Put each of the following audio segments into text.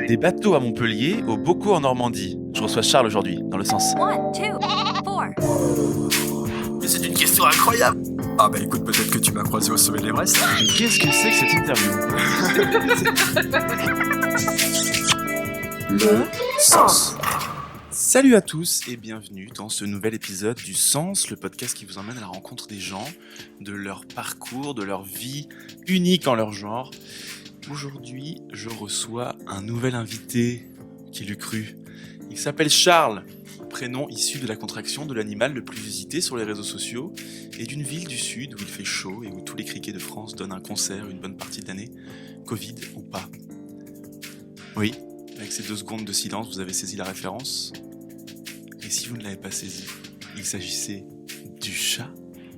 Des bateaux à Montpellier, aux bocaux en Normandie. Je reçois Charles aujourd'hui, dans le sens. 1, 2, 4. Mais c'est une question incroyable. Ah bah écoute, peut-être que tu m'as croisé au sommet de l'Everest. Mais qu'est-ce que c'est que cette interview? Le sens. Salut à tous et bienvenue dans ce nouvel épisode du Sens, le podcast qui vous emmène à la rencontre des gens, de leur parcours, de leur vie unique en leur genre. Aujourd'hui, je reçois un nouvel invité, qui l'eût cru. Il s'appelle Charles, prénom issu de la contraction de l'animal le plus visité sur les réseaux sociaux et d'une ville du sud où il fait chaud et où tous les criquets de France donnent un concert une bonne partie de l'année, Covid ou pas. Oui, avec ces 2 secondes de silence, vous avez saisi la référence. Et si vous ne l'avez pas saisi, il s'agissait du chat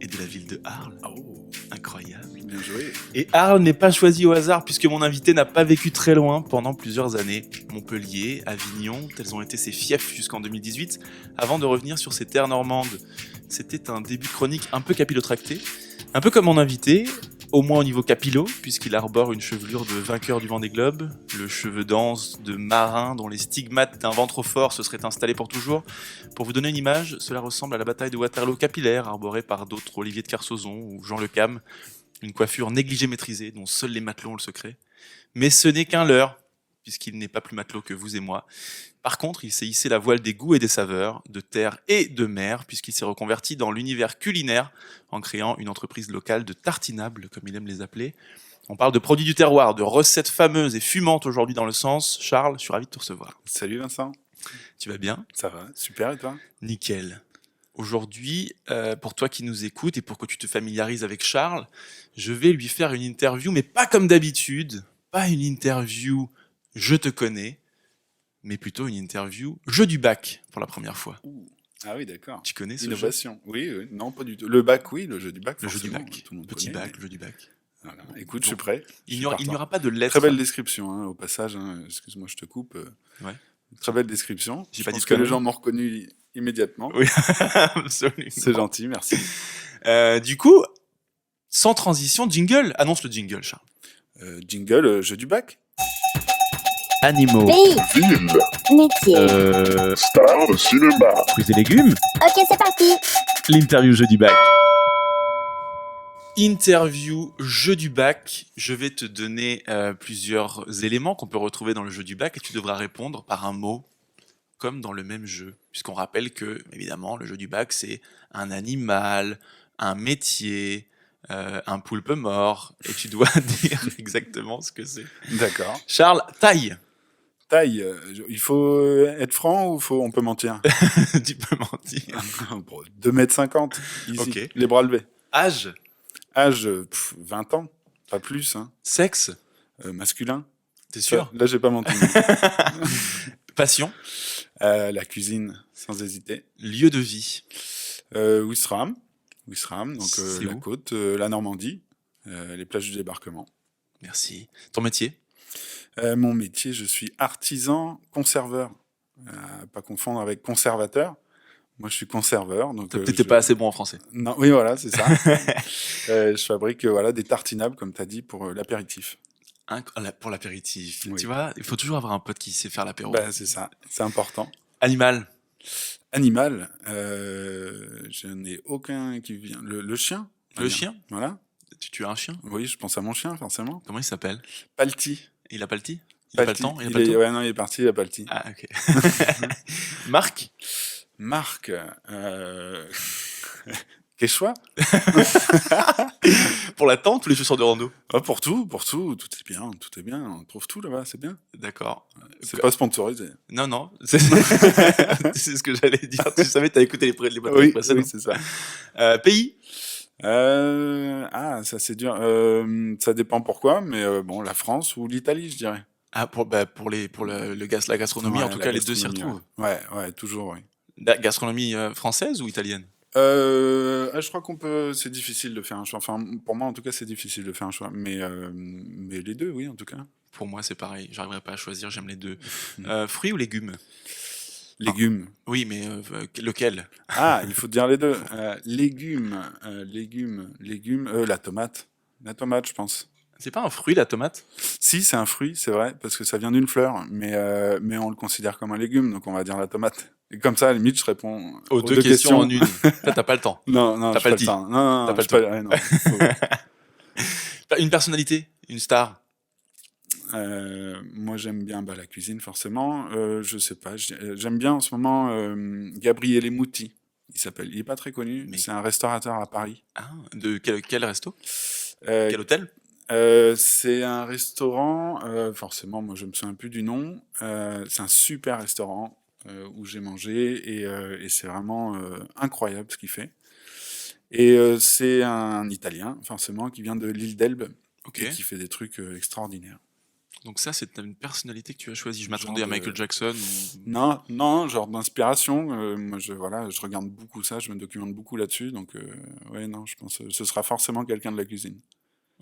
et de la ville de Arles. Oh, incroyable. bien joué. Et Arles n'est pas choisi au hasard puisque mon invité n'a pas vécu très loin pendant plusieurs années. Montpellier, Avignon, tels ont été ses fiefs jusqu'en 2018, avant de revenir sur ses terres normandes. C'était un début de chronique un peu capillotracté, un peu comme mon invité, au moins au niveau capillo, puisqu'il arbore une chevelure de vainqueur du Vendée Globe, le cheveu dense de marin dont les stigmates d'un vent trop fort se seraient installés pour toujours. Pour vous donner une image, cela ressemble à la bataille de Waterloo capillaire, arborée par d'autres Olivier de Kersauzon ou Jean Le Cam, une coiffure négligée maîtrisée dont seuls les matelots ont le secret. Mais ce n'est qu'un leurre, puisqu'il n'est pas plus matelot que vous et moi. Par contre, il s'est hissé la voile des goûts et des saveurs, de terre et de mer, puisqu'il s'est reconverti dans l'univers culinaire en créant une entreprise locale de tartinables, comme il aime les appeler. On parle de produits du terroir, de recettes fameuses et fumantes aujourd'hui dans le sens. Charles, je suis ravi de te recevoir. Salut Vincent. Tu vas bien ? Ça va, super et toi ? Nickel. Aujourd'hui, pour toi qui nous écoutes et pour que tu te familiarises avec Charles, je vais lui faire une interview, mais pas comme d'habitude, pas une interview « je te connais », mais plutôt une interview « jeu du bac » pour la première fois. Ah oui, d'accord. Tu connais ce Innovation. Oui, non, pas du tout. Le bac, oui, le jeu du bac. jeu ? Le jeu du forcément, bac, tout le monde petit connaît, bac, mais- le jeu du bac. Voilà. Écoute, je suis prêt. Il Je n'y aura, suis il n'y aura partant. pas de lettres. Très belle description, hein, au passage. Hein, excuse-moi, je te coupe. Ouais. Très belle description. J'ai Je pas pense dit que de les conneries. gens m'ont reconnu immédiatement. Oui, absolument. C'est gentil, merci. Du coup, sans transition, jingle. Annonce le jingle, Charles. Jingle, jeu du bac. Animaux, Pays, métier. Star de cinéma. fruits et légumes. Ok, c'est parti. L'interview jeu du bac. Interview jeu du bac. Je vais te donner plusieurs éléments qu'on peut retrouver dans le jeu du bac et tu devras répondre par un mot, comme dans le même jeu. Puisqu'on rappelle que, évidemment, le jeu du bac, c'est un animal, un métier, un poulpe mort, et tu dois dire exactement ce que c'est. D'accord. Charles, taille. Taille, il faut être franc ou on peut mentir? Tu peux mentir. Bon, 2,50 m, easy. Ok. Les bras levés. Âge, Âge, 20 ans, pas plus. Hein. sexe, Masculin. t'es sûr? Là, j'ai pas menti. Passion, La cuisine, sans hésiter. lieu de vie. Ouistreham, donc C'est la où côte, la Normandie, les plages du débarquement. Merci. Ton métier? Mon métier, je suis artisan conserveur. Pas confondre avec conservateur. Moi, je suis conserveur. Donc, T'étais pas assez bon en français. Non, oui, voilà, c'est ça. Je fabrique voilà, des tartinables, comme tu as dit, pour l'apéritif. Pour l'apéritif. Oui. Tu vois, il faut toujours avoir un pote qui sait faire l'apéro. Bah, c'est ça, c'est important. Animal, Animal, je n'ai aucun qui vient. Le chien. le chien. Voilà. Tu as un chien? Oui, je pense à mon chien, forcément. Comment il s'appelle? Palti. Il a pas le temps? Il a pas le temps? Ouais, non, il est parti, il a pas le temps. Ah, ok. Marque, Marc, Quechua. pour la tente ou les chaussures de rando? Ah, pour tout, tout est bien, on trouve tout là-bas, c'est bien. D'accord. C'est pas sponsorisé. Non, c'est c'est ce que j'allais dire. Tu savais, t'as écouté les podcasts Oui, précédents. c'est ça. Pays, Ça c'est dur. Ça dépend pourquoi, mais bon, la France ou l'Italie, je dirais. ah, pour la gastronomie, Ouais, en tout la cas, les deux s'y gastronomie, retrouvent. Ouais, toujours, oui. La gastronomie française ou italienne? Je crois qu'on peut. C'est difficile de faire un choix. Enfin, pour moi, en tout cas, c'est difficile de faire un choix. Mais les deux, oui, en tout cas. Pour moi, c'est pareil. J'arriverai pas à choisir. J'aime les deux. Fruits ou légumes? Légumes. Oui, mais lequel? Ah, il faut dire les deux. Légumes, la tomate. La tomate, je pense. C'est pas un fruit, la tomate? Si, c'est un fruit, c'est vrai, parce que ça vient d'une fleur, mais on le considère comme un légume, donc on va dire la tomate. Et comme ça, à la limite, je réponds Aux deux questions en une. Ça, t'as pas le temps. Non, T'as j'ai pas le le temps. temps. Non, T'as pas j'ai le ouais, non, faut- Une personnalité, une star. Moi, j'aime bien la cuisine, forcément. Je sais pas, j'aime bien en ce moment Gabriele Muti. Il s'appelle. Il est pas très connu. Mais- C'est un restaurateur à Paris. Ah, de quel resto? Euh, Quel hôtel? C'est un restaurant. Forcément, moi, je me souviens plus du nom. C'est un super restaurant où j'ai mangé et c'est vraiment incroyable ce qu'il fait. Et c'est un Italien, forcément, qui vient de l'île d'Elbe Ok. et qui fait des trucs extraordinaires. Donc ça, c'est une personnalité que tu as choisie. Je Genre m'attendais à de- Michael Jackson. ou- Non, genre d'inspiration. Moi, je regarde beaucoup ça, je me documente beaucoup là-dessus. Donc, ouais, non, je pense que ce sera forcément quelqu'un de la cuisine.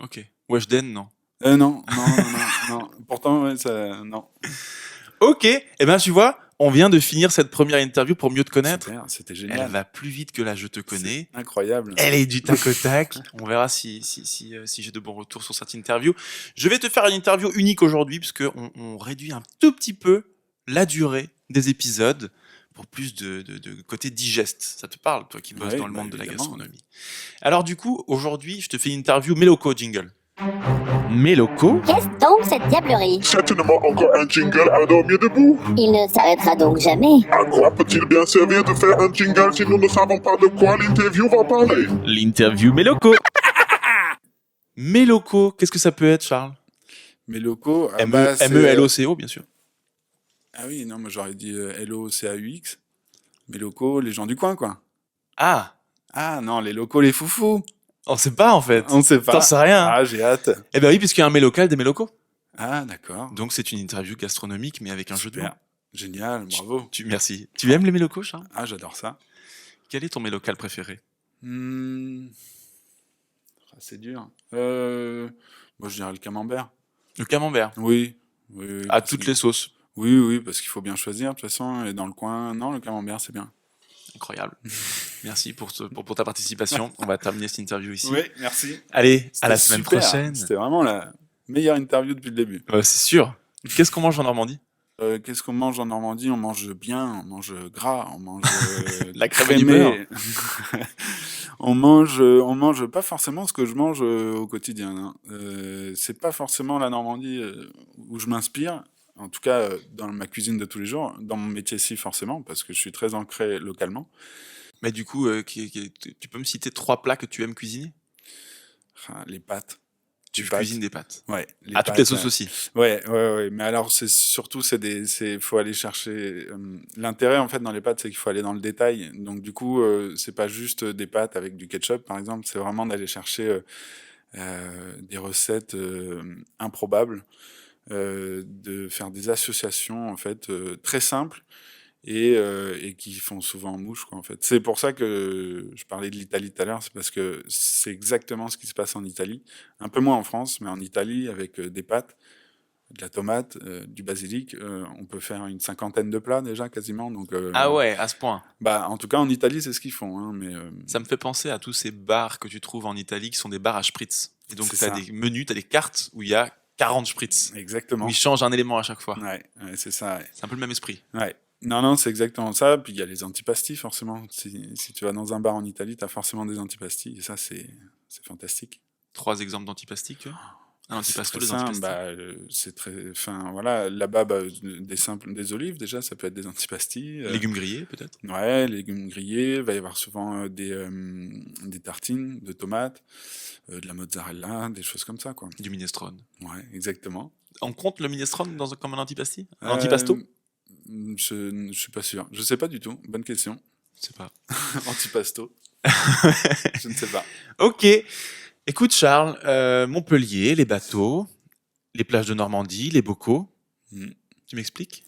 Ok. Weshden, non. Non. Pourtant, ouais, ça, non. Ok. Eh ben, tu vois, on vient de finir cette première interview pour mieux te connaître. Super, c'était Elle génial. va plus vite que là, je te connais. C'est incroyable. Elle est du tac au tac. On verra si j'ai de bons retours sur cette interview. Je vais te faire une interview unique aujourd'hui puisque on réduit un tout petit peu la durée des épisodes pour plus de côté digeste. Ça te parle, toi qui bosses Ouais, dans le monde de la évidemment. gastronomie. Alors du coup, aujourd'hui, je te fais une interview Méloco jingle. Méloco, Qu'est-ce donc cette diablerie? Certainement encore un jingle à dormir debout. Il ne s'arrêtera donc jamais. À quoi peut-il bien servir de faire un jingle si nous ne savons pas de quoi l'interview va parler? l'interview Méloco. Méloco, qu'est-ce que ça peut être, Charles? Mes locaux. M-E-L-O-C-O, bien sûr. Ah oui, non, moi j'aurais dit L-O-C-A-U-X. Mes locaux, les gens du coin, quoi. Ah, Ah non, les locaux, les foufous. on sait pas en fait. On sait pas. T'en sais rien. Ah, j'ai hâte. Eh ben oui, puisqu'il y a un mélocal, des mélocaux. Ah, d'accord. Donc c'est une interview gastronomique, mais avec un jeu de mots. Super. Génial, bravo. Merci. Tu aimes les mélocaux, Charles? Ah, j'adore ça. Quel est ton mélocal préféré? Ah, c'est dur. Moi, je dirais le camembert. Le camembert. Oui. À parce toutes que- les sauces. Oui, parce qu'il faut bien choisir, de toute façon. Et dans le coin, non, le camembert, c'est bien. Incroyable. Merci pour ta participation. On va terminer cette interview ici. Oui, merci. Allez, à la C'était semaine super. prochaine. C'était vraiment la meilleure interview depuis le début. C'est sûr. Qu'est-ce qu'on mange en Normandie? Qu'est-ce qu'on mange en Normandie? On mange bien, on mange gras, on mange La crème crémé. On mange pas forcément ce que je mange au quotidien. Hein. C'est pas forcément la Normandie où je m'inspire. En tout cas, dans ma cuisine de tous les jours, dans mon métier, si forcément, parce que je suis très ancré localement. Mais du coup, tu peux me citer 3 plats que tu aimes cuisiner? Enfin, les pâtes. Tu Les pâtes. cuisines des pâtes. Ouais. À toutes les sauces aussi. Ouais. Mais alors, c'est surtout, faut aller chercher. L'intérêt, en fait, dans les pâtes, c'est qu'il faut aller dans le détail. Donc, du coup, c'est pas juste des pâtes avec du ketchup, par exemple. C'est vraiment d'aller chercher des recettes improbables, de faire des associations, en fait, très simples et qui font souvent mouche, quoi, en fait. C'est pour ça que je parlais de l'Italie tout à l'heure, c'est parce que c'est exactement ce qui se passe en Italie. Un peu moins en France, mais en Italie, avec des pâtes, de la tomate, du basilic, on peut faire une 50aine de plats déjà, quasiment. Donc, Ah ouais, à ce point. en tout cas, en Italie, c'est ce qu'ils font. Hein, mais, Ça me fait penser à tous ces bars que tu trouves en Italie qui sont des bars à spritz. Et donc, C'est tu as ça. des menus, tu as des cartes où il y a 40 spritz. exactement. Où ils changent un élément à chaque fois. Ouais, c'est ça. Ouais. C'est un peu le même esprit. Ouais. Non, c'est exactement ça. Puis il y a les antipastis, forcément. Si tu vas dans un bar en Italie, tu as forcément des antipastis. Et ça, c'est fantastique. 3 exemples d'antipasti que un C'est antipasto, très les simple. antipastis. C'est très. Enfin, voilà. Là-bas, des olives, déjà, ça peut être des antipastis. Légumes grillés, peut-être. Ouais, légumes grillés. Il va y avoir souvent des tartines de tomates, de la mozzarella, des choses comme ça, quoi. Du minestrone. Ouais, exactement. On compte le minestrone comme un antipasti? Un antipasto? Je ne suis pas sûr. Je sais pas du tout. Bonne question. Je sais pas. Antipasto. Je ne sais pas. Ok. Écoute, Charles, Montpellier, les bateaux, les plages de Normandie, les bocaux. Tu m'expliques?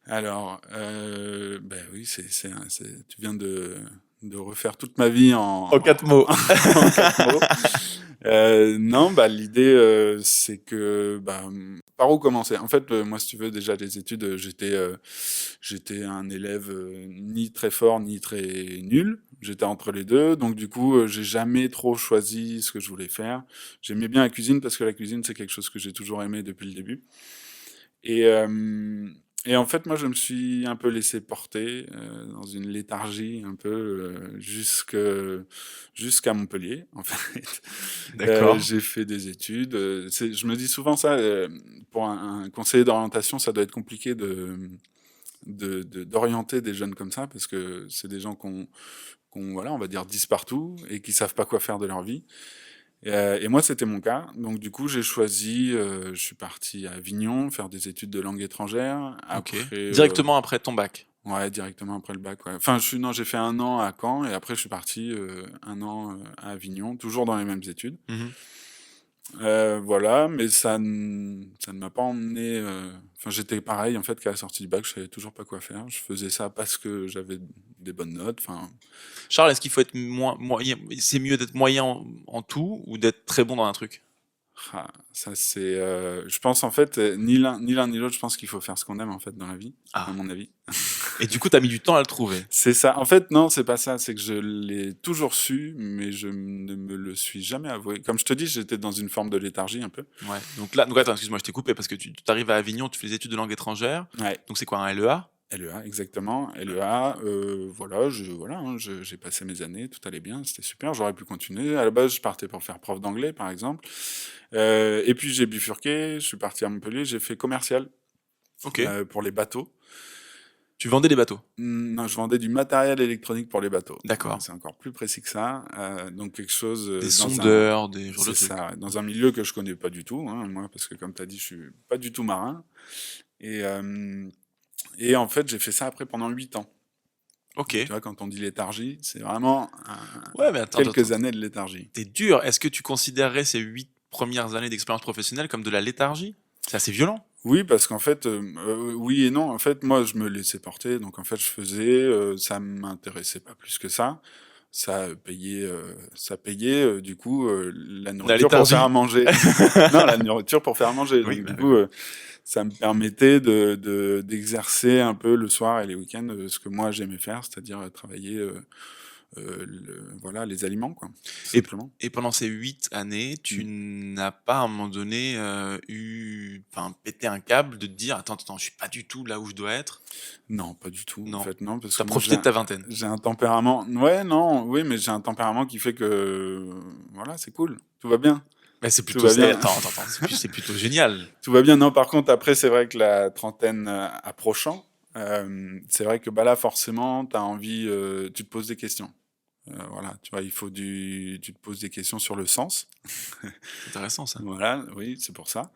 Alors, oui, tu viens de refaire toute ma vie en 4 mots. en 4 mots. Non, l'idée, c'est que par où commencer? En fait, moi, si tu veux, déjà, les études, j'étais un élève ni très fort, ni très nul. J'étais entre les deux. Donc, du coup, j'ai jamais trop choisi ce que je voulais faire. J'aimais bien la cuisine parce que la cuisine, c'est quelque chose que j'ai toujours aimé depuis le début. Et, euh, et en fait, moi, je me suis un peu laissé porter dans une léthargie un peu jusqu'à Montpellier, en fait. D'accord. J'ai fait des études. Je me dis souvent ça, pour un conseiller d'orientation, ça doit être compliqué d'orienter des jeunes comme ça, parce que c'est des gens voilà, on va dire 10 partout, et qui savent pas quoi faire de leur vie. Et moi, c'était mon cas. Donc, du coup, j'ai choisi, je suis parti à Avignon faire des études de langue étrangère. Ok. Après, Directement après ton bac. ouais, directement après le bac. Ouais. Enfin, non, j'ai fait un an à Caen et après, je suis parti un an à Avignon, toujours dans les mêmes études. Mhm. Voilà, mais ça ne m'a pas emmené. Enfin, j'étais pareil en fait qu'à la sortie du bac, je savais toujours pas quoi faire. Je faisais ça parce que j'avais des bonnes notes. Enfin, Charles, est-ce qu'il faut être moyen, c'est mieux d'être moyen en tout ou d'être très bon dans un truc? ça c'est. Je pense en fait ni l'un ni l'autre. Je pense qu'il faut faire ce qu'on aime en fait dans la vie, à Ah. mon avis. Et du coup, t'as mis du temps à le trouver. C'est ça. En fait, non, c'est pas ça. C'est que je l'ai toujours su, mais je ne me le suis jamais avoué. Comme je te dis, j'étais dans une forme de léthargie un peu. Ouais. Donc là, attends, excuse-moi, je t'ai coupé parce que tu arrives à Avignon, tu fais des études de langue étrangère. Ouais. Donc c'est quoi, un LEA? LEA, exactement. LEA, voilà, hein, j'ai passé mes années, tout allait bien, c'était super. J'aurais pu continuer. À la base, je partais pour faire prof d'anglais, par exemple. Et puis j'ai bifurqué. Je suis parti à Montpellier. J'ai fait commercial Ok. pour les bateaux. Tu vendais des bateaux. Non, je vendais du matériel électronique pour les bateaux. D'accord. C'est encore plus précis que ça. Donc quelque chose Des dans sondeurs, des genres de c'est trucs. ça, dans un milieu que je connais pas du tout, hein, moi, parce que comme tu as dit, je suis pas du tout marin. Et, euh, et en fait, j'ai fait ça après pendant 8 ans. Ok. Tu vois, quand on dit léthargie, c'est vraiment Ouais, mais attends, quelques attends. années de léthargie. T'es dur. Est-ce que tu considérerais ces 8 premières années d'expérience professionnelle comme de la léthargie? C'est assez violent. Oui, parce qu'en fait, oui et non. En fait, moi, je me laissais porter, donc en fait, je faisais, ça m'intéressait pas plus que ça. Ça payait du coup la La nourriture pour léthargie. faire à manger. Non, la nourriture pour faire à manger. Oui, Donc bah du coup, ça me permettait d'exercer un peu le soir et les week-ends ce que moi j'aimais faire, c'est-à-dire travailler voilà, les aliments, quoi, tout Et, simplement. et pendant ces 8 années, tu n'as pas à un moment donné pété un câble de te dire attends, je suis pas du tout là où je dois être. Non, pas du tout. Non. En fait, non, parce T'as que moi, profité de ta vingtaine. j'ai un tempérament. Ouais, non, oui, mais j'ai un tempérament qui fait que, voilà, c'est cool, tout va bien, Mais c'est tout plutôt va bien. attends, c'est plutôt génial. Tout va bien. Non, par contre, après, c'est vrai que la trentaine approchant, c'est vrai que bah là, forcément, t'as envie, tu te poses des questions. Voilà, tu vois, tu te poses des questions sur le sens. C'est intéressant ça. Voilà, oui, c'est pour ça.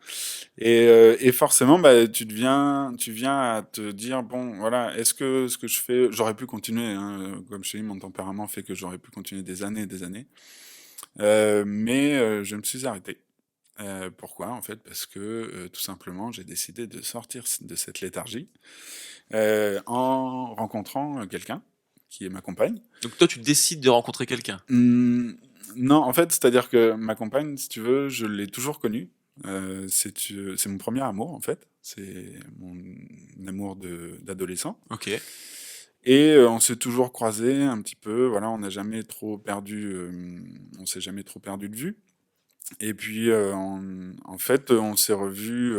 Et forcément, bah, tu viens à te dire, bon, voilà, est-ce que ce que je fais, j'aurais pu continuer, hein, comme je te dis, mon tempérament fait que j'aurais pu continuer des années et des années. Mais je me suis arrêté. Pourquoi? En fait, parce que tout simplement, j'ai décidé de sortir de cette léthargie en rencontrant quelqu'un qui est ma compagne. Donc toi, tu décides de rencontrer quelqu'un. Non, en fait, c'est-à-dire que ma compagne, si tu veux, je l'ai toujours connue. C'est mon premier amour, en fait. C'est mon amour d'adolescent. Ok. Et on s'est toujours croisés un petit peu. Voilà, on s'est jamais trop perdu de vue. Et puis, en fait, on s'est revus,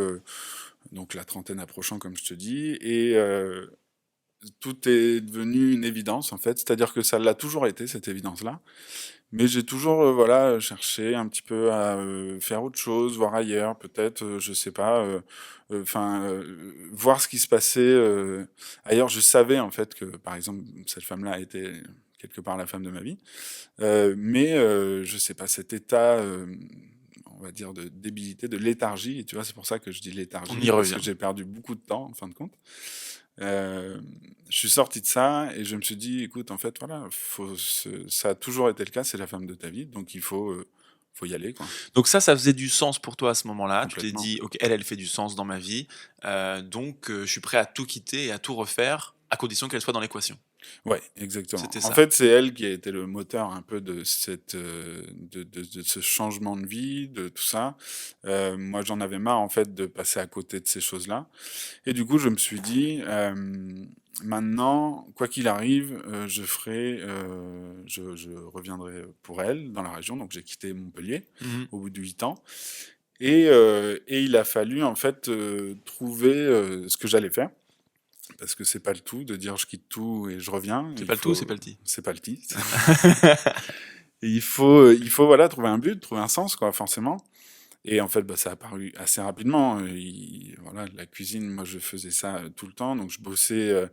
donc la trentaine approchant, comme je te dis, et tout est devenu une évidence, en fait. C'est-à-dire que ça l'a toujours été, cette évidence-là. Mais j'ai toujours, voilà, cherché un petit peu à faire autre chose, voir ailleurs, peut-être, je sais pas, enfin, voir ce qui se passait ailleurs. Je savais, en fait, que, par exemple, cette femme-là était quelque part la femme de ma vie. Mais je sais pas, cet état, on va dire, de débilité, de léthargie, et tu vois, c'est pour ça que je dis On léthargie, y parce revient. que j'ai perdu beaucoup de temps, en fin de compte. Je suis sorti de ça et je me suis dit, écoute, en fait, voilà, ça a toujours été le cas, c'est la femme de ta vie, donc il faut y aller, quoi. Donc ça faisait du sens pour toi à ce moment-là. Tu t'es Complètement. dit, ok, elle fait du sens dans ma vie. Donc je suis prêt à tout quitter et à tout refaire à condition qu'elle soit dans l'équation. Ouais, exactement. C'était En ça. fait, c'est elle qui a été le moteur un peu de de ce changement de vie, de tout ça. Moi, j'en avais marre, en fait, de passer à côté de ces choses-là et du coup, je me suis dit, «Maintenant, quoi qu'il arrive, je reviendrai pour elle dans la région». Donc j'ai quitté Montpellier Mhm. au bout de 8 ans et il a fallu, en fait, trouver, ce que j'allais faire. Parce que c'est pas le tout de dire je quitte tout et je reviens. C'est Il pas le tout, c'est faut, pas le ti. c'est pas le tit. Et il faut voilà trouver un but, trouver un sens quoi, forcément. Et en fait, bah, ça a apparu assez rapidement. Voilà, la cuisine, moi je faisais ça tout le temps, donc je bossais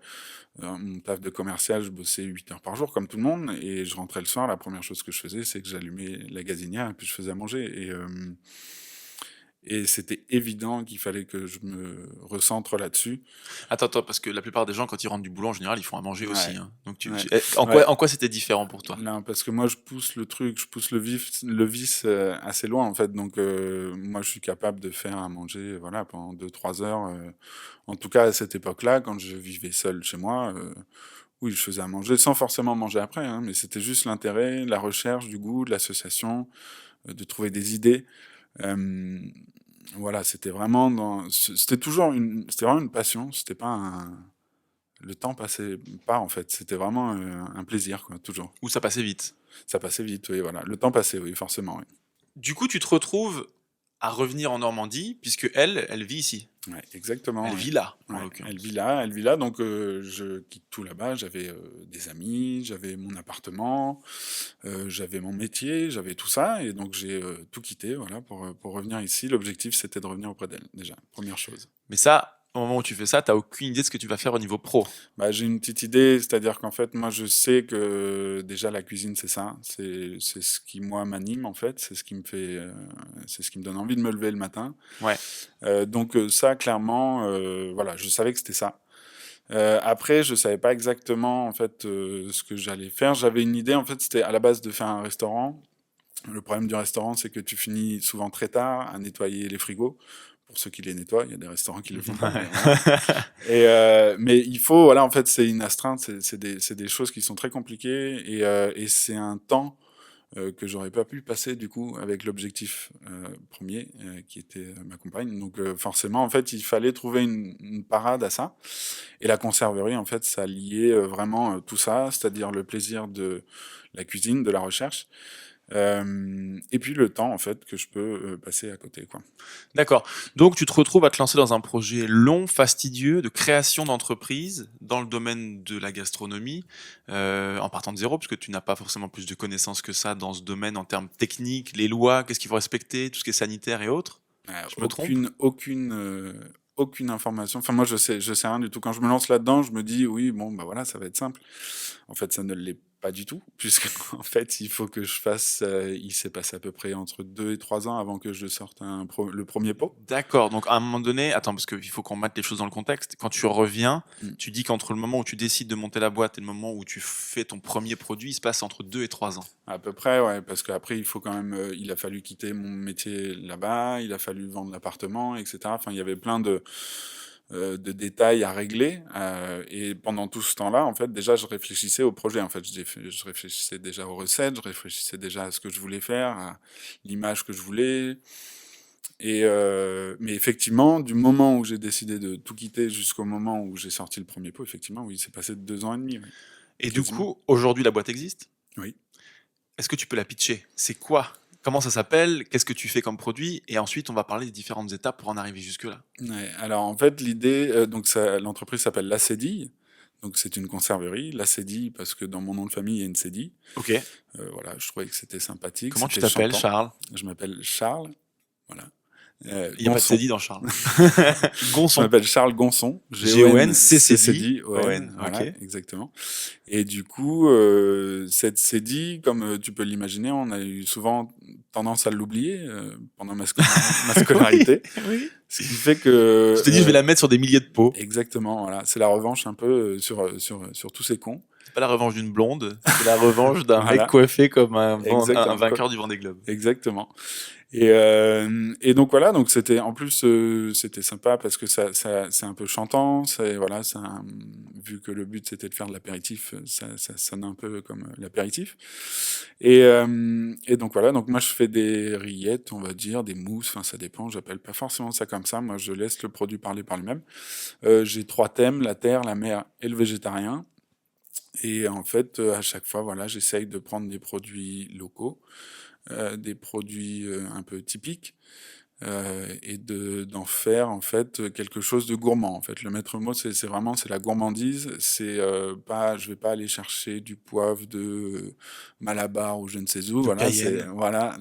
dans mon taf de commercial, je bossais 8 heures par jour comme tout le monde, et je rentrais le soir. La première chose que je faisais, c'est que j'allumais la gazinière et puis je faisais à manger. Et c'était évident qu'il fallait que je me recentre là-dessus. Attends, parce que la plupart des gens, quand ils rentrent du boulot, en général, ils font à manger aussi. Ouais, Hein. Donc, ouais, en ouais. quoi c'était différent pour toi? Non, parce que moi, je pousse le truc, je pousse le vice assez loin, en fait. Donc, moi, je suis capable de faire à manger, voilà, pendant 2, 3 heures. En tout cas, à cette époque-là, quand je vivais seul chez moi, oui, je faisais à manger sans forcément manger après, hein, mais c'était juste l'intérêt, la recherche du goût, de l'association, de trouver des idées. Euh, voilà, c'était vraiment une passion. C'était pas le temps passait pas, en fait. C'était vraiment un plaisir, quoi, toujours. Ou ça passait vite? Ça passait vite, oui, voilà. Le temps passait, oui, forcément, oui. Du coup, tu te retrouves à revenir en Normandie, puisque elle vit ici. Ouais, exactement, Elle ouais. vit là, en Ouais, l'occurrence. elle vit là, donc je quitte tout là-bas. J'avais des amis, j'avais mon appartement, j'avais mon métier, j'avais tout ça, et donc j'ai tout quitté, voilà, pour revenir ici. L'objectif, c'était de revenir auprès d'elle, déjà, première chose. Mais ça, au moment où tu fais ça, t'as aucune idée de ce que tu vas faire au niveau pro. Bah, j'ai une petite idée, c'est-à-dire qu'en fait, moi, je sais que déjà la cuisine, c'est ça, c'est ce qui moi m'anime en fait, c'est ce qui me fait, c'est ce qui me donne envie de me lever le matin. Ouais. Donc ça, clairement, voilà, je savais que c'était ça. Après, je savais pas exactement en fait ce que j'allais faire. J'avais une idée en fait, c'était à la base de faire un restaurant. Le problème du restaurant, c'est que tu finis souvent très tard à nettoyer les frigos. Pour ceux qui les nettoient, il y a des restaurants qui le font pas. Mais, voilà. Mais il faut, voilà, en fait, c'est une astreinte, c'est des choses qui sont très compliquées et c'est un temps que j'aurais pas pu passer du coup avec l'objectif premier qui était ma compagne. Donc forcément, en fait, il fallait trouver une parade à ça. Et la conserverie, en fait, ça liait vraiment tout ça, c'est-à-dire le plaisir de la cuisine, de la recherche, et puis le temps, en fait, que je peux passer à côté, quoi. D'accord. Donc, tu te retrouves à te lancer dans un projet long, fastidieux, de création d'entreprise dans le domaine de la gastronomie, en partant de zéro, parce que tu n'as pas forcément plus de connaissances que ça dans ce domaine en termes techniques, les lois, qu'est-ce qu'il faut respecter, tout ce qui est sanitaire et autres. Je me trompe? Aucune information. Enfin, moi, je sais rien du tout. Quand je me lance là-dedans, je me dis, oui, bon, bah voilà, ça va être simple. En fait, ça ne l'est pas du tout, puisque en fait, il faut que je fasse. Il s'est passé à peu près entre 2 et 3 ans avant que je sorte le premier pot. D'accord. Donc, à un moment donné, attends, parce qu'il faut qu'on mette les choses dans le contexte. Quand tu reviens, Mm. tu dis qu'entre le moment où tu décides de monter la boîte et le moment où tu fais ton premier produit, il se passe entre 2 et 3 ans. À peu près, ouais, parce qu'après, il faut quand même. Il a fallu quitter mon métier là-bas, il a fallu vendre l'appartement, etc. Enfin, il y avait plein de détails à régler. Et pendant tout ce temps-là, en fait, déjà, je réfléchissais au projet. En fait, je réfléchissais déjà aux recettes, je réfléchissais déjà à ce que je voulais faire, à l'image que je voulais. Mais effectivement, du moment où j'ai décidé de tout quitter jusqu'au moment où j'ai sorti le premier pot, effectivement, oui, c'est passé de 2 ans et demi. Oui. Et du Quasiment. coup, aujourd'hui, la boîte existe? Oui. Est-ce que tu peux la pitcher? C'est quoi? Comment ça s'appelle? Qu'est-ce que tu fais comme produit? Et ensuite, on va parler des différentes étapes pour en arriver jusque-là. Ouais, alors en fait, l'idée, l'entreprise s'appelle La Cédille. Donc c'est une conserverie, La Cédille, parce que dans mon nom de famille, il y a une cédille. Ok. Voilà, je trouvais que c'était sympathique. Comment tu C'était t'appelles, chantant. Charles? Je m'appelle Charles. Voilà. Il n'y a pas de Gonçon. cédille dans Charles. Je Gonçon. m'appelle Charles Gonçon. G-O-N-C-C-D. G-O-N, voilà, Ok. exactement. Et du coup, cette cédille, comme tu peux l'imaginer, on a eu souvent tendance à l'oublier pendant ma scolarité. Oui. Ce qui fait que... Je t'ai dit, je vais la mettre sur des milliers de pots. Exactement, voilà. C'est la revanche un peu sur tous ces cons. C'est pas la revanche d'une blonde, c'est la revanche d'un Voilà. mec coiffé comme un Exactement. vainqueur du Vendée Globe. Exactement. Et donc voilà, donc c'était en plus c'était sympa parce que ça c'est un peu chantant, voilà, vu que le but c'était de faire de l'apéritif, ça sonne un peu comme l'apéritif. Et donc voilà, donc moi je fais des rillettes, on va dire, des mousses, enfin ça dépend, j'appelle pas forcément ça comme ça, moi je laisse le produit parler par lui-même. J'ai 3 thèmes, la terre, la mer et le végétarien. Et en fait, à chaque fois, voilà, j'essaye de prendre des produits locaux, des produits un peu typiques, et d'en faire en fait quelque chose de gourmand. En fait, le maître mot, c'est vraiment c'est la gourmandise. Pas, je vais pas aller chercher du poivre de Malabar ou je ne sais où. De Voilà, Cayenne. voilà.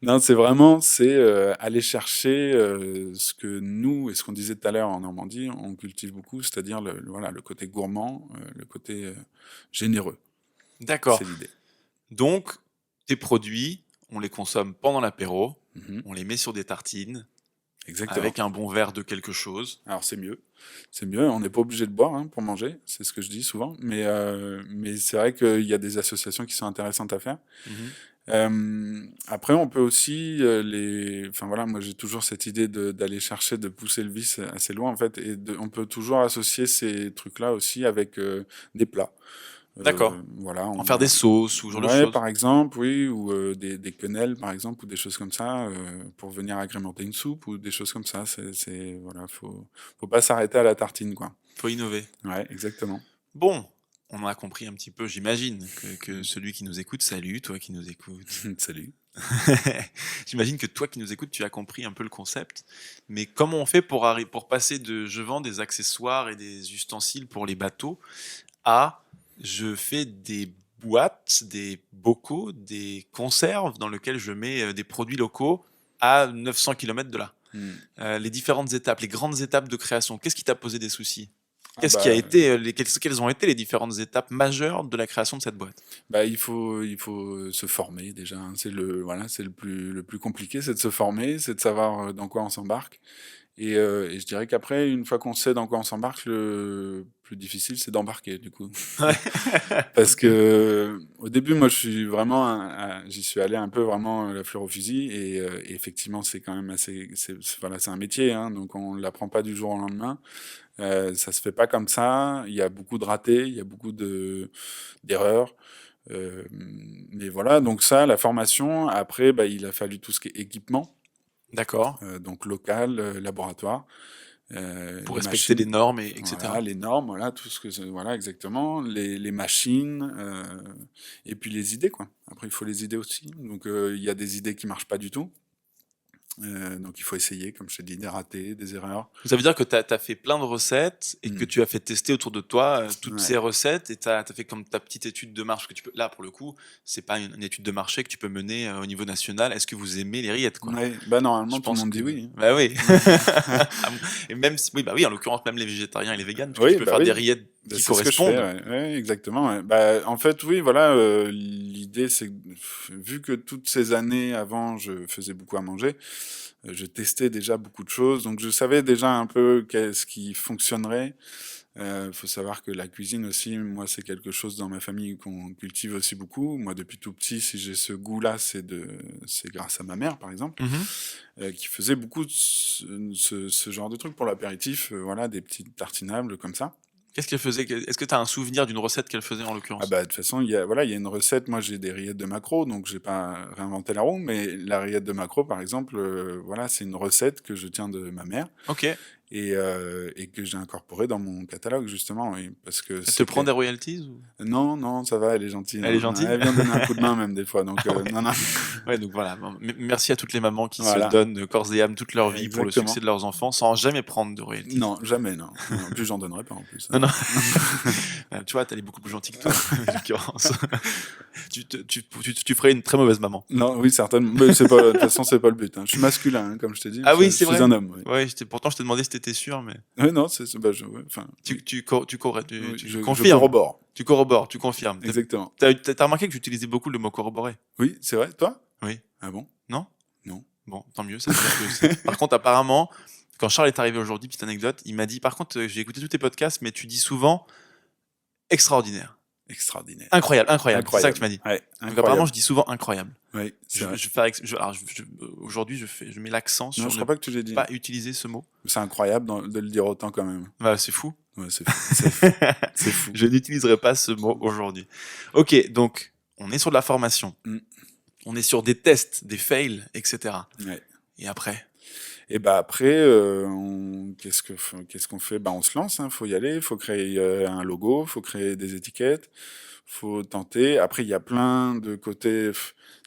Non, c'est aller chercher ce que nous et ce qu'on disait tout à l'heure en Normandie, on cultive beaucoup, c'est-à-dire voilà le côté gourmand, le côté généreux. D'accord. C'est l'idée. Donc, tes produits, on les consomme pendant l'apéro, Mhm. on les met sur des tartines, Exactement. avec un bon verre de quelque chose. Alors c'est mieux. C'est mieux. On n'est pas obligé de boire hein, pour manger. C'est ce que je dis souvent. Mais c'est vrai qu'il y a des associations qui sont intéressantes à faire. Après, on peut aussi enfin voilà, moi j'ai toujours cette idée d'aller chercher, de pousser le vice assez loin en fait, et on peut toujours associer ces trucs-là aussi avec des plats. D'accord. Voilà, En faire des sauces ou ce genre de ouais, choses. par exemple, oui, ou des quenelles, par exemple, ou des choses comme ça, pour venir agrémenter une soupe, ou des choses comme ça. Voilà, faut pas s'arrêter à la tartine, quoi. Faut innover. Ouais, exactement. Bon, on en a compris un petit peu, j'imagine, que celui qui nous écoute, salut, toi qui nous écoutes. Salut. J'imagine que toi qui nous écoutes, tu as compris un peu le concept. Mais comment on fait pour passer de je vends des accessoires et des ustensiles pour les bateaux à je fais des boîtes, des bocaux, des conserves dans lesquelles je mets des produits locaux à 900 km de là. Les différentes étapes, les grandes étapes de création, qu'est-ce qui t'a posé des soucis? Qu'est-ce qui a été quelles ont été les différentes étapes majeures de la création de cette boîte? Il faut se former déjà, hein. Voilà, c'est le plus compliqué, c'est de se former, c'est de savoir dans quoi on s'embarque. Et je dirais qu'après, une fois qu'on sait dans quoi on s'embarque, le plus difficile, c'est d'embarquer, du coup. Parce que au début, moi, je suis vraiment, j'y suis allé un peu vraiment la fleur au fusil, et effectivement, c'est quand même voilà, c'est un métier, hein, donc on l'apprend pas du jour au lendemain. Ça se fait pas comme ça. Il y a beaucoup de ratés, il y a beaucoup d'erreurs. Mais voilà, donc ça, la formation. Après, il a fallu tout ce qui est équipement. D'accord. Donc local, laboratoire. Pour les respecter machines. les normes, etc. Voilà, les normes, voilà, tout ce que voilà, exactement, les machines, et puis les idées, quoi. Après, il faut les idées aussi. Donc, il y a des idées qui marchent pas du tout. Donc, il faut essayer, comme je t'ai dit, des ratés, des erreurs. Ça veut dire que tu as fait plein de recettes et que tu as fait tester autour de toi toutes Ouais. ces recettes et tu as fait comme ta petite étude de marché que tu peux. Là, pour le coup, c'est pas une étude de marché que tu peux mener au niveau national. Est-ce que vous aimez les rillettes, quoi? Ouais, normalement, Je tout le pense monde que- dit oui. Bah oui. Et même si, oui, bah oui, en l'occurrence, même les végétariens et les véganes, parce que Oui, tu peux bah faire oui. des rillettes C'est qui ce que je fais, correspondent. ouais, exactement. Ouais. En fait, oui, voilà, l'idée, c'est que, vu que toutes ces années avant, je faisais beaucoup à manger, je testais déjà beaucoup de choses, donc je savais déjà un peu qu'est-ce qui fonctionnerait. Faut savoir que la cuisine aussi, moi, c'est quelque chose dans ma famille qu'on cultive aussi beaucoup. Moi, depuis tout petit, si j'ai ce goût-là, c'est grâce à ma mère, par exemple, qui faisait beaucoup de ce genre de trucs pour l'apéritif, voilà, des petites tartinables comme ça. Qu'est-ce qu'elle faisait? Est-ce que tu as un souvenir d'une recette qu'elle faisait en Ah l'occurrence? de toute façon, il y a une recette. Moi, j'ai des rillettes de maquereau, donc j'ai pas réinventé la roue, mais la rillette de maquereau, par exemple, voilà, c'est une recette que je tiens de ma mère Ok. et que j'ai incorporée dans mon catalogue, justement, oui, parce que Elle te prend des royalties ou... Non, ça va, elle est gentille. Elle est hein. gentille? Elle vient donner un coup de main même des fois, donc Ah ouais. non. Ouais, donc voilà. Bon, merci à toutes les mamans qui Voilà. se donnent de corps et âme toute leur vie pour le Exactement. succès de leurs enfants sans jamais prendre de royalties. Non, jamais, non. En plus, j'en donnerai pas en plus. Non. Tu vois, elle est beaucoup plus gentille que toi, en l'occurrence. Tu ferais une très mauvaise maman. Non, oui, certainement. Mais c'est pas, de toute façon, c'est pas le but. Hein. Je suis masculin, hein, comme je t'ai dit. Ah oui, Je c'est suis vrai. un homme. Ouais. Ouais, pourtant, je t'ai demandé si t'étais sûr, mais Non, ouais, enfin, tu je confirmes. corrobore. Tu corrobores, tu confirmes. Exactement. T'as remarqué que j'utilisais beaucoup le mot corroborer? Oui, c'est vrai. Toi? Oui. Ah bon? Non? Non. Bon, tant mieux. Ça veut dire que par contre, apparemment, quand Charles est arrivé aujourd'hui, petite anecdote, il m'a dit, par contre, j'ai écouté tous tes podcasts, mais tu dis souvent extraordinaire. Extraordinaire. Incroyable. C'est ça que tu m'as dit. Ouais, Donc incroyable. apparemment, je dis souvent incroyable. Oui, c'est vrai. Aujourd'hui, je mets l'accent Non, sur je ne crois pas que tu l'aies dit. pas utiliser ce mot. C'est incroyable de le dire autant quand même. Bah, c'est fou. Ouais, c'est fou. C'est fou. C'est fou. Je n'utiliserai pas ce mot aujourd'hui. Ok, donc on est sur de la formation. Mm. On est sur des tests, des fails, etc. Ouais. Et après? Et bah après, qu'est-ce qu'on fait? Bah on se lance, hein, faut y aller, faut créer un logo, faut créer des étiquettes, faut tenter. Après, il y a plein de côtés,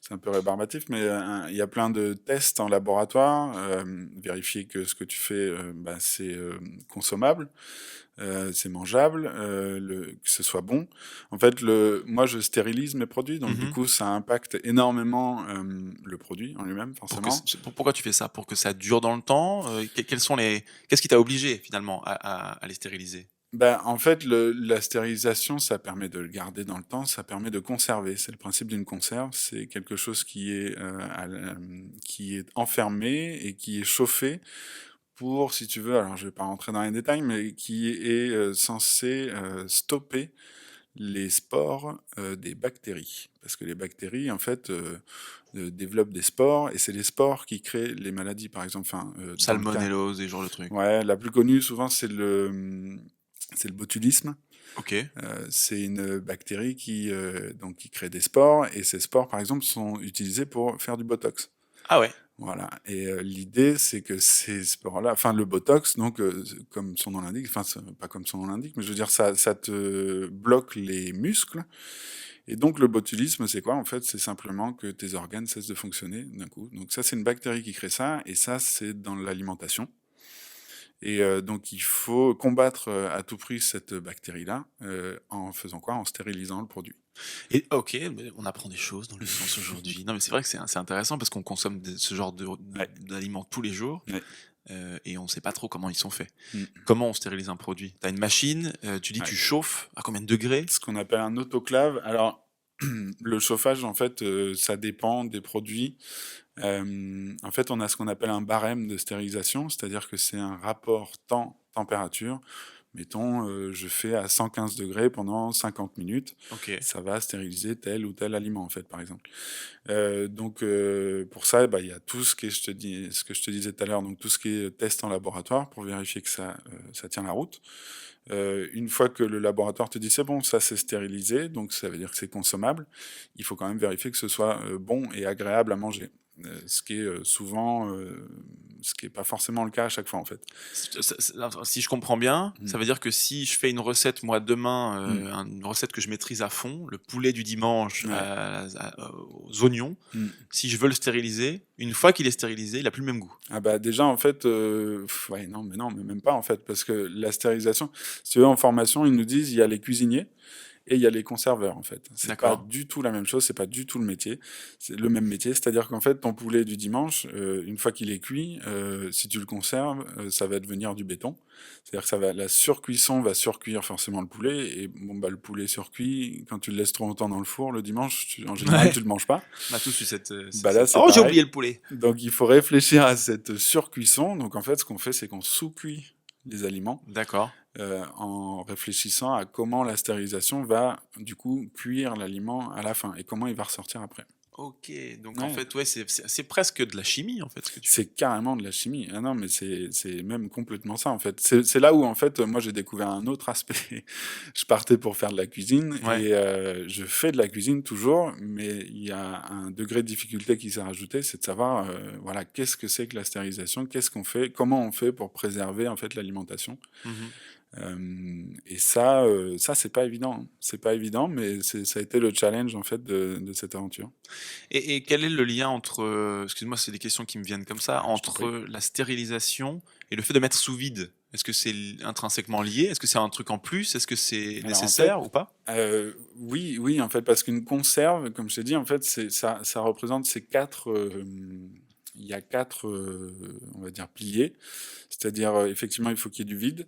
c'est un peu rébarbatif, mais il y a plein de tests en laboratoire, vérifier que ce que tu fais, bah, c'est consommable, c'est mangeable, que ce soit bon. En fait, moi, je stérilise mes produits, donc du Mhm. coup, ça impacte énormément le produit en lui-même, forcément. Pourquoi tu fais ça? Pour que ça dure dans le temps? Qu'est-ce qui t'a obligé finalement à les stériliser? Ben, en fait, la stérilisation, ça permet de le garder dans le temps, ça permet de conserver. C'est le principe d'une conserve, c'est quelque chose qui est enfermé et qui est chauffé pour, si tu veux, alors je vais pas rentrer dans les détails, mais qui est censé stopper les spores des bactéries. Parce que les bactéries, en fait, développent des spores, et c'est les spores qui créent les maladies, par exemple. Enfin, dans le cas... Salmonellose et genre de trucs. Ouais, la plus connue, souvent, c'est le botulisme. Ok. C'est une bactérie donc, qui crée des spores, et ces spores, par exemple, sont utilisés pour faire du botox. Ah ouais. Voilà. Et l'idée, c'est que ces spores-là, enfin le botox, donc comme son nom l'indique, enfin pas comme son nom l'indique, mais je veux dire ça te bloque les muscles. Et donc le botulisme, c'est quoi? En fait, c'est simplement que tes organes cessent de fonctionner d'un coup. Donc ça, c'est une bactérie qui crée ça, et ça, c'est dans l'alimentation. Et donc il faut combattre à tout prix cette bactérie-là en faisant quoi? En stérilisant le produit. Et ok, mais on apprend des choses dans le sens aujourd'hui. Non, mais c'est vrai que c'est intéressant parce qu'on consomme ce genre Ouais. d'aliments tous les jours. Ouais. Et on ne sait pas trop comment ils sont faits. Mm. Comment on stérilise un produit? T'as une machine, tu dis Ouais. tu chauffes à combien de degrés? Ce qu'on appelle un autoclave. Alors, le chauffage, en fait, ça dépend des produits. En fait, on a ce qu'on appelle un barème de stérilisation, c'est-à-dire que c'est un rapport temps-température. Mettons, je fais à 115 degrés pendant 50 minutes. Ok. Ça va stériliser tel ou tel aliment, en fait, par exemple. Donc, pour ça, bah, il y a tout ce que je te disais tout à l'heure, donc tout ce qui est test en laboratoire pour vérifier que ça tient la route. Une fois que le laboratoire te dit c'est bon, ça c'est stérilisé, donc ça veut dire que c'est consommable, il faut quand même vérifier que ce soit bon et agréable à manger. Ce qui est souvent, ce qui est pas forcément le cas à chaque fois en fait. Si je comprends bien, Mm. ça veut dire que si je fais une recette, moi, demain, Mm. une recette que je maîtrise à fond, le poulet du dimanche Ouais. aux oignons, Mm. si je veux le stériliser, une fois qu'il est stérilisé, il a plus le même goût. Ah bah déjà en fait, ouais non mais même pas en fait, parce que la stérilisation, si tu veux en formation, ils nous disent il y a les cuisiniers et il y a les conserveurs en fait. C'est pas D'accord. du tout la même chose, c'est pas du tout le métier. C'est le même métier, c'est-à-dire qu'en fait ton poulet du dimanche, une fois qu'il est cuit, si tu le conserves, ça va devenir du béton. C'est-à-dire que la surcuisson va surcuire forcément le poulet, et bon bah le poulet surcuit, quand tu le laisses trop longtemps dans le four le dimanche, en général Ouais. tu le manges pas. On a tous eu cette. Bah là, c'est Oh, j'ai pareil. oublié le poulet. Donc il faut réfléchir à cette surcuisson. Donc en fait, ce qu'on fait, c'est qu'on sous-cuit les aliments D'accord. en réfléchissant à comment la stérilisation va du coup cuire l'aliment à la fin et comment il va ressortir après. Ok, donc en Ouais. fait, ouais, c'est presque de la chimie en fait ce que tu fais. C'est carrément de la chimie. Ah non, mais c'est même complètement ça en fait. C'est là où en fait moi j'ai découvert un autre aspect. Je partais pour faire de la cuisine Ouais. et je fais de la cuisine toujours, mais il y a un degré de difficulté qui s'est rajouté, c'est de savoir voilà qu'est-ce que c'est que la stérilisation, qu'est-ce qu'on fait, comment on fait pour préserver en fait l'alimentation. Mhm. Et ça c'est pas évident. Hein. C'est pas évident, mais ça a été le challenge en fait de cette aventure. Et quel est le lien entre, excuse-moi, c'est des questions qui me viennent comme ça, Je t'en entre la stérilisation et le fait de mettre sous vide? Est-ce que c'est intrinsèquement lié? Est-ce que c'est un truc en plus? Est-ce que c'est Alors, en nécessaire fait, ou pas? oui, en fait, parce qu'une conserve, comme je t'ai dit, en fait, ça représente ces quatre. Il y a quatre, on va dire, piliers. C'est-à-dire, effectivement, il faut qu'il y ait du vide,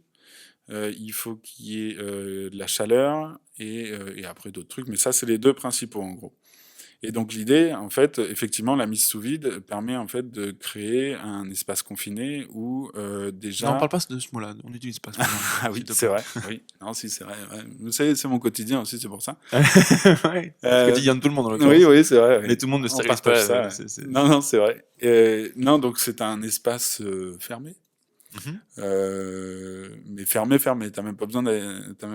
il faut qu'il y ait de la chaleur et après d'autres trucs. Mais ça, c'est les deux principaux, en gros. Et donc l'idée, en fait, effectivement, la mise sous vide permet en fait de créer un espace confiné où déjà. Non, on parle pas de ce mot-là. On n'utilise pas ce mot-là. Ah oui, c'est vrai. Oui, non, si c'est vrai. Ouais. Vous savez, c'est mon quotidien aussi, c'est pour ça. Ouais, c'est le quotidien de tout le monde, en l'occurrence. Oui, c'est vrai. Mais tout le monde ne On stérilise partage pas. ça. Non, c'est vrai. Non, donc c'est un espace fermé. Mais fermé. T'as même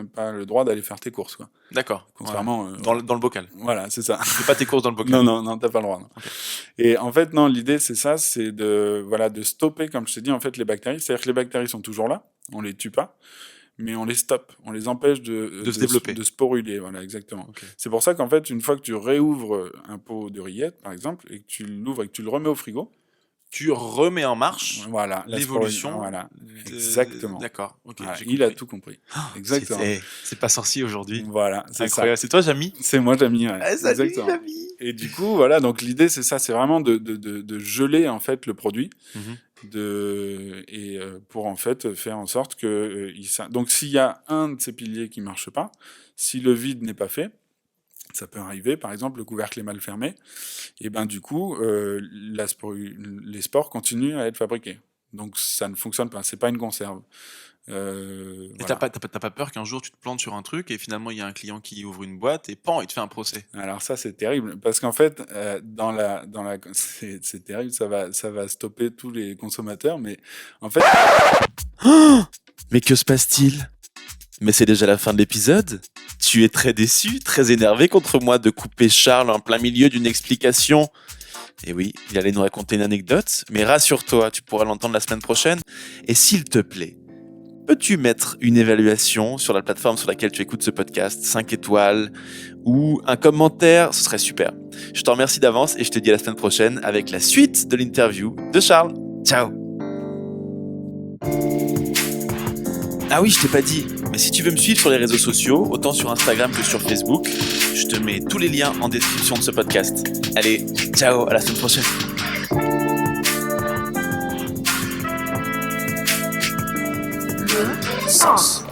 pas le droit d'aller faire tes courses, quoi. D'accord. Contrairement. Dans le bocal. Voilà, c'est ça. Tu fais pas tes courses dans le bocal. Non, t'as pas le droit. Non. Okay. Et en fait, non, l'idée, c'est ça, c'est de stopper, comme je t'ai dit, en fait, les bactéries. C'est-à-dire que les bactéries sont toujours là, on les tue pas, mais on les stoppe, on les empêche de se développer. De sporuler, voilà, exactement. Okay. C'est pour ça qu'en fait, une fois que tu réouvres un pot de rillettes, par exemple, et que tu l'ouvres et que tu le remets au frigo, tu remets en marche voilà, l'évolution. Voilà, exactement. D'accord. Okay, voilà, il a tout compris. Exactement. C'est pas sorcier aujourd'hui. Voilà, c'est incroyable. Ça. C'est toi, Jamy? C'est moi, Jamy. Ouais. Salut, Jamy. Et du coup, voilà, donc l'idée, c'est ça, c'est vraiment de geler en fait le produit, pour en fait faire en sorte que donc s'il y a un de ces piliers qui marche pas, si le vide n'est pas fait. Ça peut arriver, par exemple, le couvercle est mal fermé, et ben du coup, les spores continuent à être fabriqués. Donc ça ne fonctionne pas, c'est pas une conserve. Et voilà. t'as pas peur qu'un jour tu te plantes sur un truc et finalement il y a un client qui ouvre une boîte et pan, il te fait un procès? Alors ça c'est terrible parce qu'en fait c'est terrible, ça va stopper tous les consommateurs, mais en fait. Mais que se passe-t-il? Mais c'est déjà la fin de l'épisode. Tu es très déçu, très énervé contre moi de couper Charles en plein milieu d'une explication. Et oui, il allait nous raconter une anecdote, mais rassure-toi, tu pourras l'entendre la semaine prochaine. Et s'il te plaît, peux-tu mettre une évaluation sur la plateforme sur laquelle tu écoutes ce podcast, 5 étoiles, ou un commentaire, ce serait super. Je te remercie d'avance et je te dis à la semaine prochaine avec la suite de l'interview de Charles. Ciao! Ah oui, je t'ai pas dit, mais si tu veux me suivre sur les réseaux sociaux, autant sur Instagram que sur Facebook, je te mets tous les liens en description de ce podcast. Allez, ciao, à la semaine prochaine. Sens.